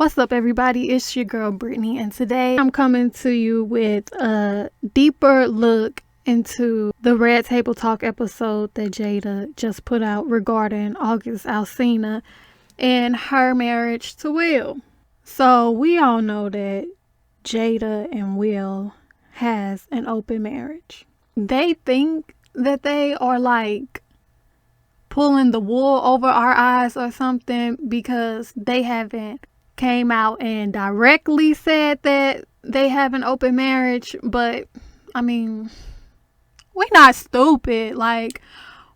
What's up, everybody? It's your girl Brittany, and today I'm coming to you with a deeper look into the Red Table Talk episode that Jada just put out regarding August Alsina and her marriage to Will. So we all know that Jada and Will has an open marriage. They think that they are like pulling the wool over our eyes or something because they haven't came out and directly said that they have an open marriage. But I mean, we're not stupid. Like,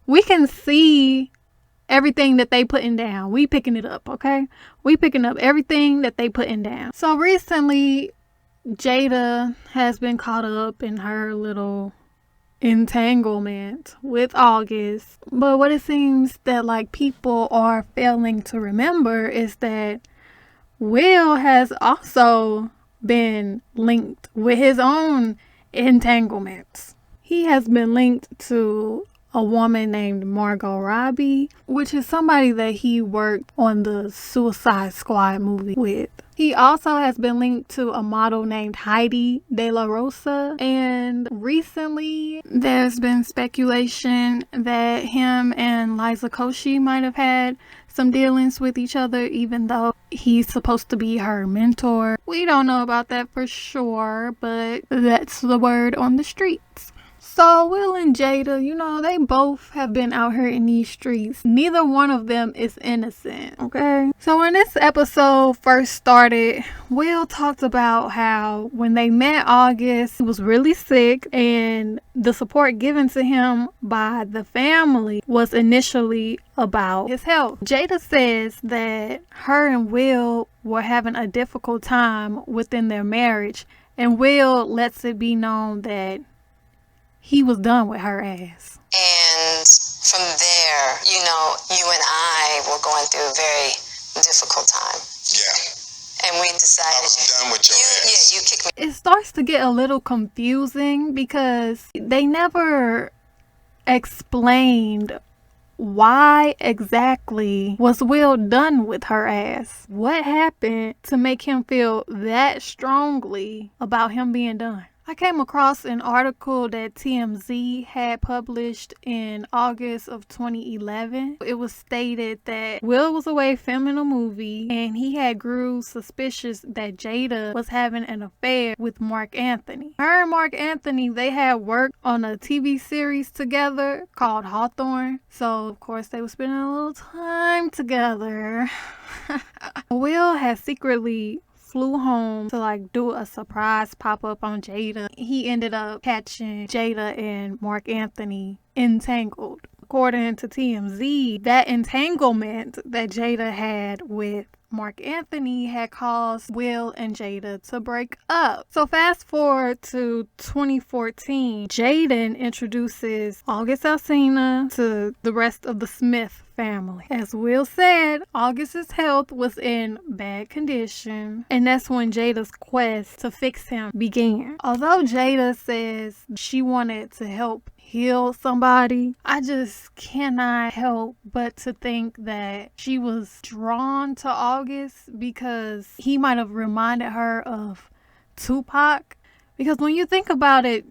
we can see everything that they putting down. We picking it up, okay? We picking up everything that they putting down. So recently, Jada has been caught up in her little entanglement with August. But what it seems that like people are failing to remember is that Will has also been linked with his own entanglements. He has been linked to a woman named Margot Robbie, which is somebody that he worked on the Suicide Squad movie with. He also has been linked to a model named Heidi De La Rosa. And recently, there's been speculation that him and Liza Koshy might have had some dealings with each other, even though he's supposed to be her mentor. We don't know about that for sure, but that's the word on the streets. So Will and Jada, they both have been out here in these streets. Neither one of them is innocent, okay? So when this episode first started, Will talked about how when they met August, he was really sick, and the support given to him by the family was initially about his health. Jada says that her and Will were having a difficult time within their marriage, and Will lets it be known that he was done with her ass. And from there, you and I were going through a very difficult time. Yeah. And we decided... I was done with your ass. Yeah, you kicked me. It starts to get a little confusing because they never explained why exactly was Will done with her ass. What happened to make him feel that strongly about him being done? I came across an article that TMZ had published in August of 2011. It was stated that Will was away filming a movie and he had grew suspicious that Jada was having an affair with Marc Anthony. Her and Marc Anthony, they had worked on a TV series together called Hawthorne. So, of course, they were spending a little time together. Will had secretly flew home to do a surprise pop-up on Jada. He ended up catching Jada and Marc Anthony entangled. According to TMZ, that entanglement that Jada had with Marc Anthony had caused Will and Jada to break up. So fast forward to 2014, Jaden introduces August Alsina to the rest of the Smith family. As Will said, August's health was in bad condition, and that's when Jada's quest to fix him began. Although Jada says she wanted to help heal somebody, I just cannot help but to think that she was drawn to August because he might have reminded her of Tupac. Because when you think about it,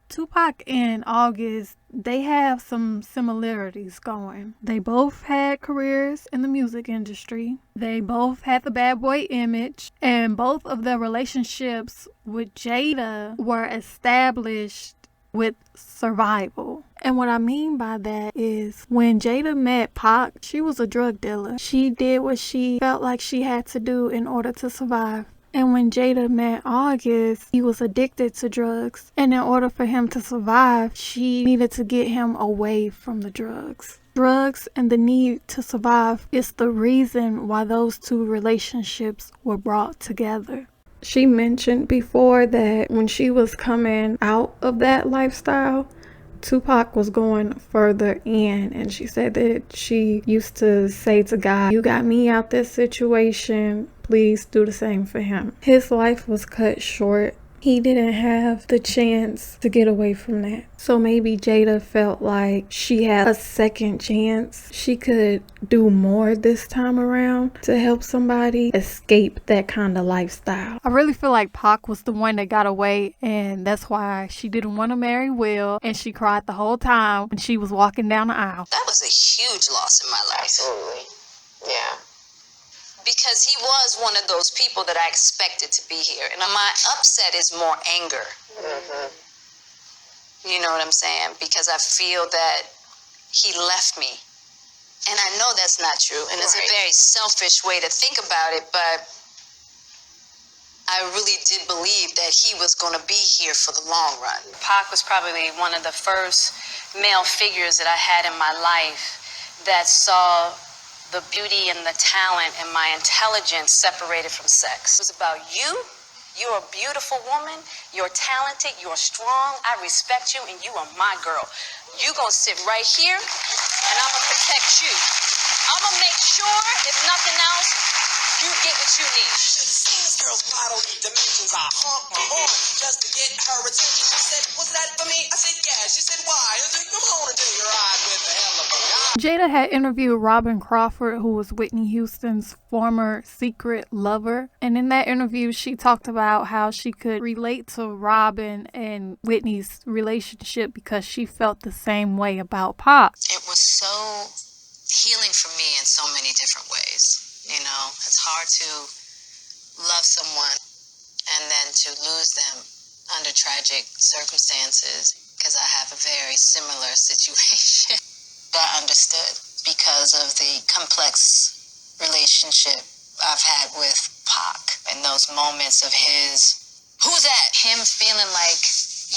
Tupac and August, they have some similarities going. They both had careers in the music industry. They both had the bad boy image. And both of their relationships with Jada were established with survival. And what I mean by that is when Jada met Pac, she was a drug dealer. She did what she felt like she had to do in order to survive. And when Jada met August, he was addicted to drugs. And in order for him to survive, she needed to get him away from the drugs. Drugs and the need to survive is the reason why those two relationships were brought together. She mentioned before that when she was coming out of that lifestyle, Tupac was going further in, and she said that she used to say to God, "You got me out this situation, please do the same for him." His life was cut short He didn't have the chance to get away from that. So maybe Jada felt like she had a second chance. She could do more this time around to help somebody escape that kind of lifestyle. I really feel like Pac was the one that got away, and that's why she didn't want to marry Will, and she cried the whole time when she was walking down the aisle. That was a huge loss in my life. Absolutely. Yeah. Because he was one of those people that I expected to be here. And my upset is more anger. Mm-hmm. You know what I'm saying? Because I feel that he left me. And I know that's not true. And it's a very selfish way to think about it, but I really did believe that he was going to be here for the long run. Pac was probably one of the first male figures that I had in my life that saw the beauty and the talent and my intelligence separated from sex. It was about you. You're a beautiful woman. You're talented. You're strong. I respect you, and you are my girl. You gonna sit right here, and I'm gonna protect you. I'm gonna make sure, if nothing else, you get what you need. This girl's bodily dimensions. I honk my horn just to get her attention. She said, "Was that for me?" I said, "Yeah." She said, "Why?" I said, "Come on and take a ride with the hell of a guy." Jada had interviewed Robin Crawford, who was Whitney Houston's former secret lover. And in that interview, she talked about how she could relate to Robin and Whitney's relationship because she felt the same way about Pac. It was so healing for me in so many different ways. You know, it's hard to love someone and then to lose them under tragic circumstances, because I have a very similar situation. I understood because of the complex relationship I've had with Pac, and those moments of his, who's that? Him feeling like,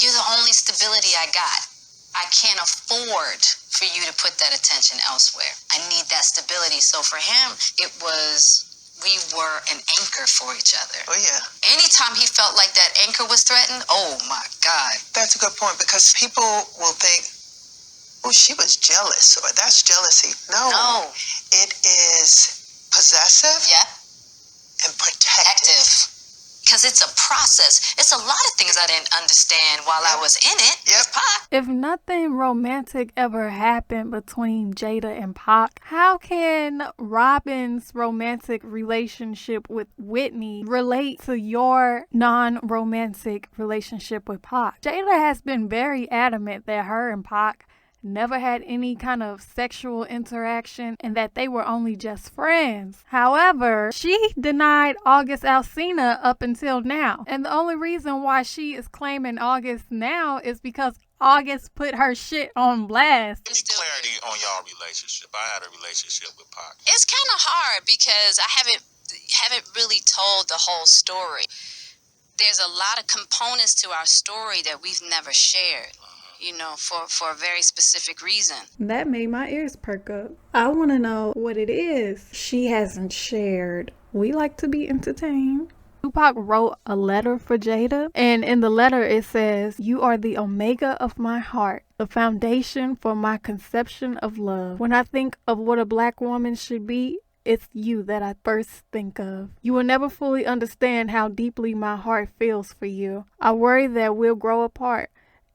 you're the only stability I got. I can't afford for you to put that attention elsewhere. I need that stability. So for him, it was, we were an anchor for each other. Oh, yeah. Anytime he felt like that anchor was threatened, oh my God. That's a good point, because people will think, oh, she was jealous, or that's jealousy. No. It is possessive and protective. Because it's a process. It's a lot of things I didn't understand while I was in it. With Pac. If nothing romantic ever happened between Jada and Pac, how can Robin's romantic relationship with Whitney relate to your non-romantic relationship with Pac? Jada has been very adamant that her and Pac never had any kind of sexual interaction and that they were only just friends. However, she denied August Alsina up until now. And the only reason why she is claiming August now is because August put her shit on blast. Give me clarity on y'all relationship. I had a relationship with Pac. It's kind of hard because I haven't really told the whole story. There's a lot of components to our story that we've never shared. You know, for a very specific reason. That made my ears perk up. I want to know what it is she hasn't shared. We like to be entertained. Tupac wrote a letter for Jada, and in the letter it says, "You are the omega of my heart, the foundation for my conception of love. When I think of what a black woman should be, it's you that I first think of. You will never fully understand how deeply my heart feels for you. I worry that we'll grow apart,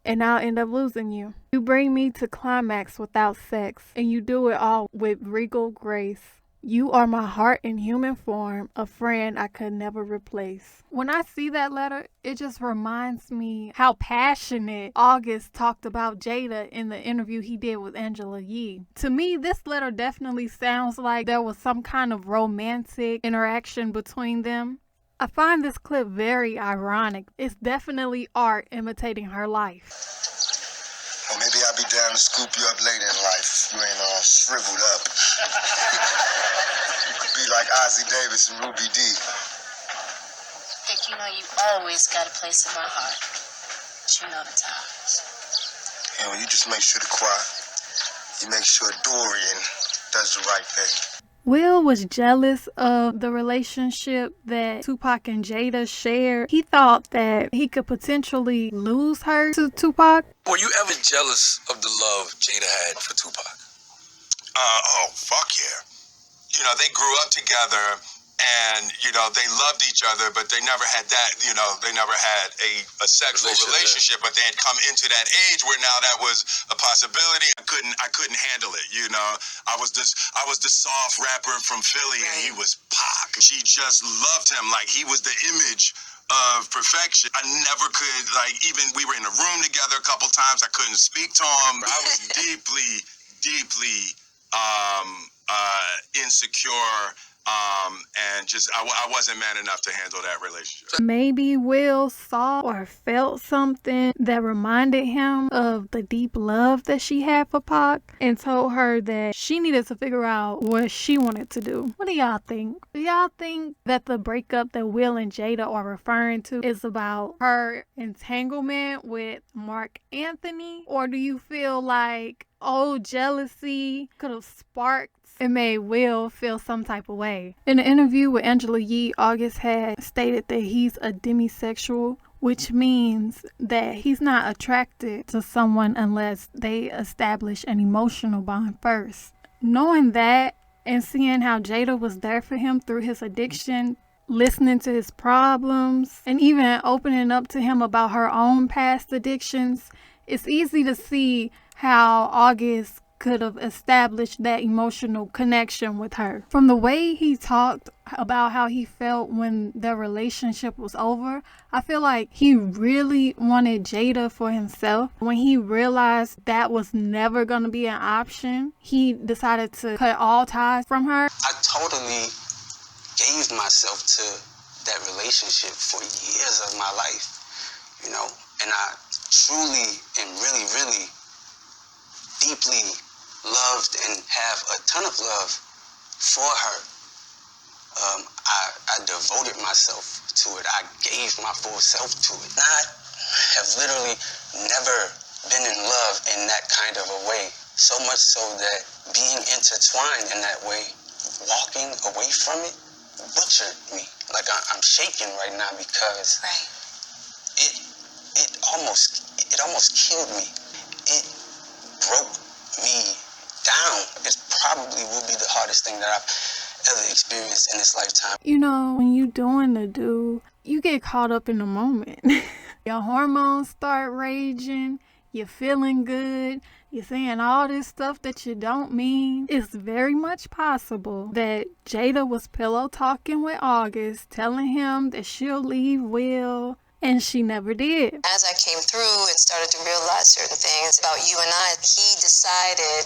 and I'll end up losing you. You bring me to climax without sex, and you do it all with regal grace. You are my heart in human form, a friend I could never replace." When I see that letter, it just reminds me how passionate August talked about Jada in the interview he did with Angela Yee. To me, this letter definitely sounds like there was some kind of romantic interaction between them. I find this clip very ironic. It's definitely art imitating her life. Well, maybe I'll be down to scoop you up later in life if you ain't all shriveled up. You could be like Ozzie Davis and Ruby Dee. Dick, you know you always got a place in my heart. But you know the times. You know, you just make sure to quiet. You make sure Dorian does the right thing. Will was jealous of the relationship that Tupac and Jada shared. He thought that he could potentially lose her to Tupac. Were you ever jealous of the love Jada had for Tupac? Oh, fuck yeah. You know, they grew up together. And, you know, they loved each other, but they never had that, you know, they never had a sexual relationship, but they had come into that age where now that was a possibility. I couldn't handle it, you know. I was the soft rapper from Philly, and he was Pac. She just loved him like he was the image of perfection. I never could, like, even we were in a room together a couple times, I couldn't speak to him. I was deeply insecure. And just I wasn't man enough to handle that relationship. Maybe Will saw or felt something that reminded him of the deep love that she had for Pac and told her that she needed to figure out what she wanted to do. What do y'all think? Do y'all think that the breakup that Will and Jada are referring to is about her entanglement with Marc Anthony? Or do you feel like old jealousy could have sparked and made Will feel some type of way? In an interview with Angela Yee, August had stated that he's a demisexual, which means that he's not attracted to someone unless they establish an emotional bond first. Knowing that and seeing how Jada was there for him through his addiction, listening to his problems, and even opening up to him about her own past addictions, it's easy to see how August could have established that emotional connection with her. From the way he talked about how he felt when their relationship was over, I feel like he really wanted Jada for himself. When he realized that was never going to be an option, he decided to cut all ties from her. I totally gave myself to that relationship for years of my life, you know, and I truly and really deeply loved and have a ton of love for her. I devoted myself to it. I gave my full self to it. I have literally never been in love in that kind of a way. So much so that being intertwined in that way, walking away from it, butchered me. Like I'm shaking right now because it almost killed me. It broke me down. It probably will be the hardest thing that I've ever experienced in this lifetime. You know, when you doing the do, you get caught up in the moment. Your hormones start raging, you're feeling good, you're saying all this stuff that you don't mean. It's very much possible that Jada was pillow talking with August, telling him that she'll leave Will, and she never did. As I came through and started to realize certain things about you and I, he decided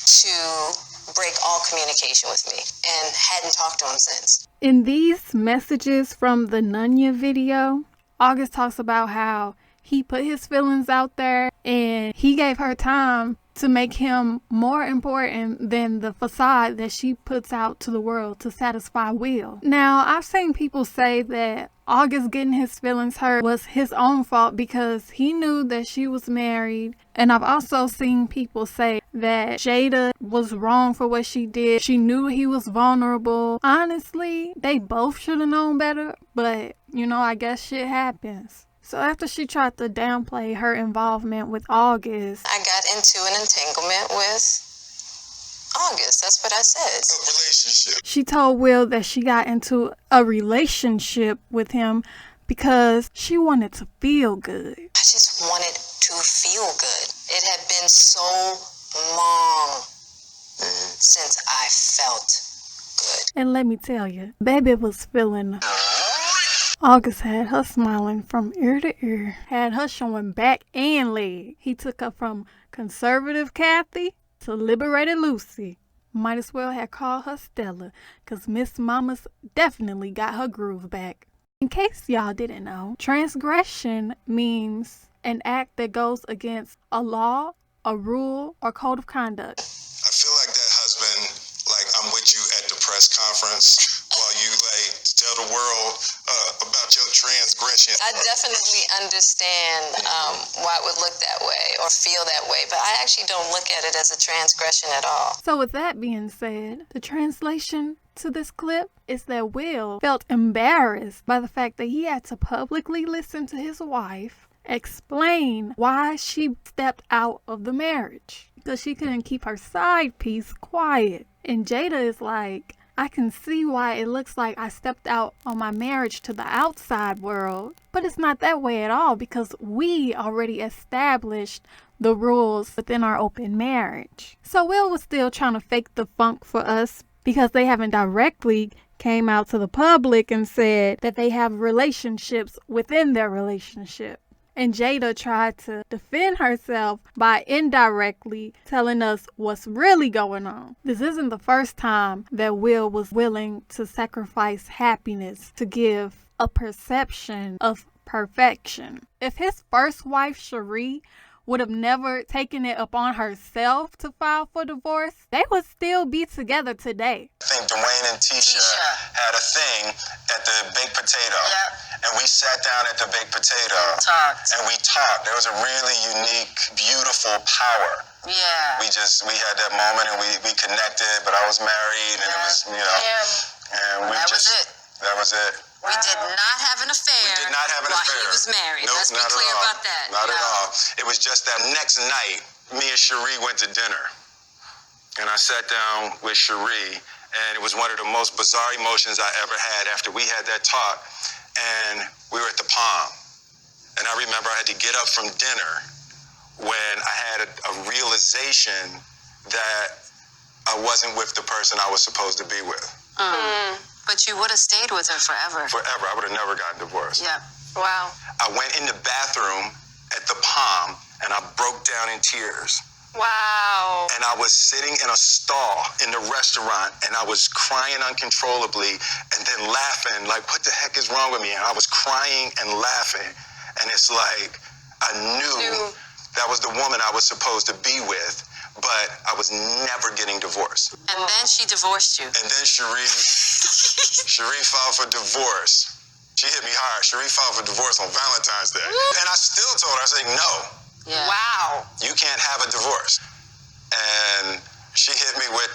to break all communication with me and hadn't talked to him since. In these messages from the Nunya video, August talks about how he put his feelings out there and he gave her time to make him more important than the facade that she puts out to the world to satisfy Will. Now, I've seen people say that August getting his feelings hurt was his own fault because he knew that she was married. And I've also seen people say that Jada was wrong for what she did. She knew he was vulnerable. Honestly, they both should have known better, but you know, I guess shit happens. So after she tried to downplay her involvement with August, I got into an entanglement with August. That's what I said. A relationship. she told Will that she got into a relationship with him because she wanted to feel good. I just wanted to feel good. It had been so long since I felt good. And let me tell you, baby was feeling. August had her smiling from ear to ear, had her showing back and leg. He took her from conservative Kathy to liberated Lucy. Might as well have called her Stella, cause Miss Mama's definitely got her groove back. In case y'all didn't know, transgression means an act that goes against a law, a rule, or code of conduct. I feel like that husband, like I'm with you at the press conference while you like tell the world about your transgression. I definitely understand why it would look that way or feel that way, but I actually don't look at it as a transgression at all. So with that being said, the translation to this clip is that Will felt embarrassed by the fact that he had to publicly listen to his wife explain why she stepped out of the marriage because she couldn't keep her side piece quiet. And Jada is like, I can see why it looks like I stepped out on my marriage to the outside world, but it's not that way at all because we already established the rules within our open marriage. So Will was still trying to fake the funk for us because they haven't directly came out to the public and said that they have relationships within their relationship. And Jada tried to defend herself by indirectly telling us what's really going on. This isn't the first time that Will was willing to sacrifice happiness to give a perception of perfection. If his first wife, Sheree, would have never taken it upon herself to file for divorce, they would still be together today. I think Dwayne and Tisha had a thing at the Baked Potato. Yep. And we sat down at the Baked Potato. And we talked. There was a really unique, beautiful power. Yeah. We had that moment and we connected, but I was married and it was, and we that was it. We did not have an affair. We did not have an affair. While he was married. Nope, Let's be clear about that. Not at all. It was just that next night, me and Sheree went to dinner. And I sat down with Sheree, and it was one of the most bizarre emotions I ever had after we had that talk. And we were at the Palm. And I remember I had to get up from dinner when I had a realization that I wasn't with the person I was supposed to be with. But you would have stayed with her forever. Forever. I would have never gotten divorced. Yeah. Wow. I went in the bathroom at the Palm and I broke down in tears. Wow. And I was sitting in a stall in the restaurant and I was crying uncontrollably and then laughing like, what the heck is wrong with me? And I was crying and laughing. And it's like, I knew that was the woman I was supposed to be with, but I was never getting divorced. And then she divorced you. And then Sheree filed for divorce. She hit me hard. Sheree filed for divorce on Valentine's Day. And I still told her, I said, no. Yeah. Wow. You can't have a divorce. And she hit me with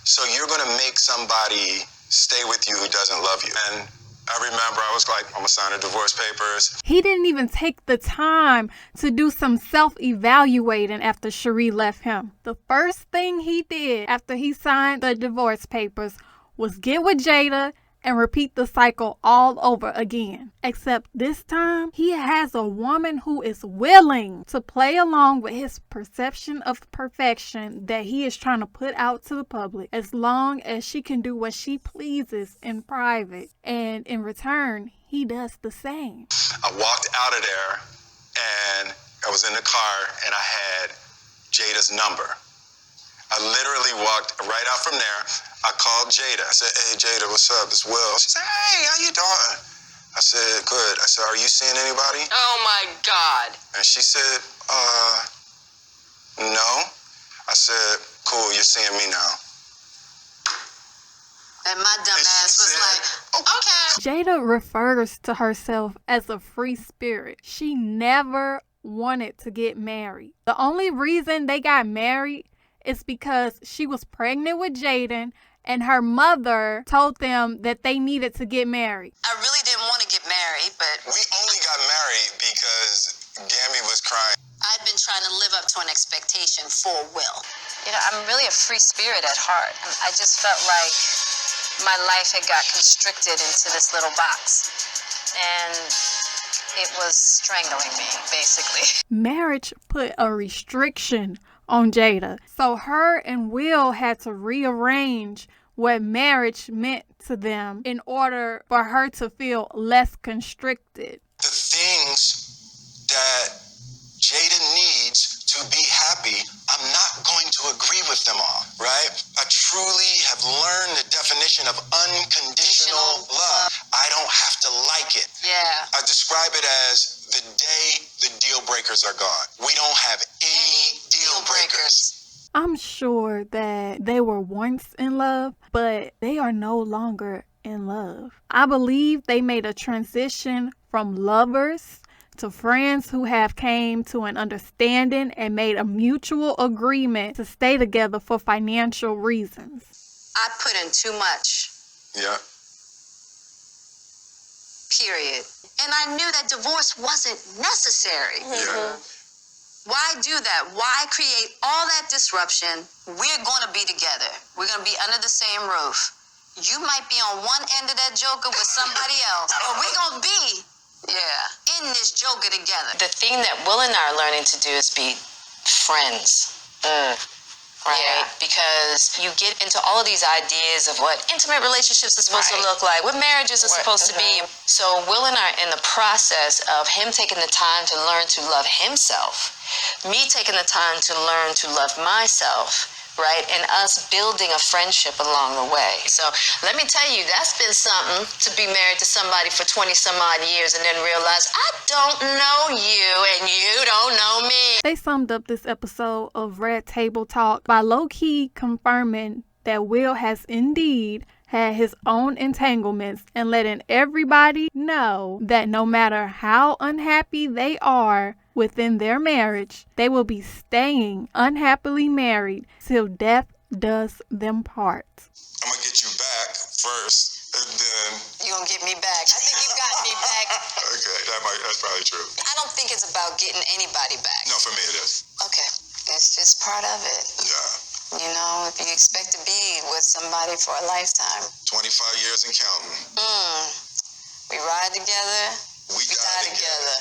so you're going to make somebody stay with you who doesn't love you. And I remember I was like, I'm going to sign the divorce papers. He didn't even take the time to do some self-evaluating after Sheree left him. The first thing he did after he signed the divorce papers was get with Jada and repeat the cycle all over again. Except this time, he has a woman who is willing to play along with his perception of perfection that he is trying to put out to the public, as long as she can do what she pleases in private. And in return, he does the same. I walked out of there and I was in the car and I had Jada's number. I literally walked right out from there. I called Jada. I said, hey, Jada, what's up? It's Will. She said, hey, how you doing? I said, good. I said, are you seeing anybody? Oh, my God. And she said, no. I said, cool, you're seeing me now. And my dumb ass was like, okay. Jada refers to herself as a free spirit. She never wanted to get married. The only reason they got married is because she was pregnant with Jaden and her mother told them that they needed to get married. I really didn't want to get married, but we only got married because Gammy was crying. I'd been trying to live up to an expectation for Will. You know, I'm really a free spirit at heart. I just felt like my life had got constricted into this little box. And it was strangling me, basically. Marriage put a restriction on Jada. So her and Will had to rearrange what marriage meant to them in order for her to feel less constricted. The things that Jada needs to be happy, I'm not going to agree with them all, right? I truly have learned the definition of unconditional love. I don't have to like it. Yeah. I describe it as the day the deal breakers are gone. We don't have any deal breakers. I'm sure that they were once in love, but they are no longer in love. I believe they made a transition from lovers to friends who have came to an understanding and made a mutual agreement to stay together for financial reasons. I put in too much. Yeah. Period. And I knew that divorce wasn't necessary. Yeah. Why do that? Why create all that disruption? We're going to be together. We're going to be under the same roof. You might be on one end of that joker with somebody else, but we're gonna be in this joker together. The thing that Will and I are learning to do is be friends. Right? Yeah. Because you get into all of these ideas of what intimate relationships are supposed to look like, what marriages are supposed to be. So Will and I are in the process of him taking the time to learn to love himself, me taking the time to learn to love myself, right? And us building a friendship along the way. So let me tell you, that's been something to be married to somebody for 20 some odd years and then realize I don't know you and you don't know me. They summed up this episode of Red Table Talk by low-key confirming that Will has indeed had his own entanglements and letting everybody know that no matter how unhappy they are within their marriage, they will be staying unhappily married till death does them part. I'm gonna get you back first, and then You gonna get me back? I think you got me back. okay, that's probably true. I don't think it's about getting anybody back. No, for me it is. Okay, it's just part of it. Yeah. You know, if you expect to be with somebody for a lifetime. 25 years and counting. We ride together, We die together.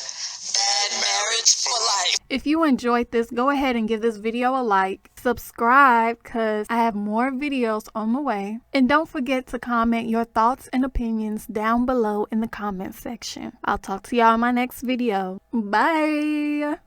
Bad marriage for life. If you enjoyed this, go ahead and give this video a like, subscribe because I have more videos on the way, and don't forget to comment your thoughts and opinions down below in the comment section. I'll talk to y'all in my next video. Bye!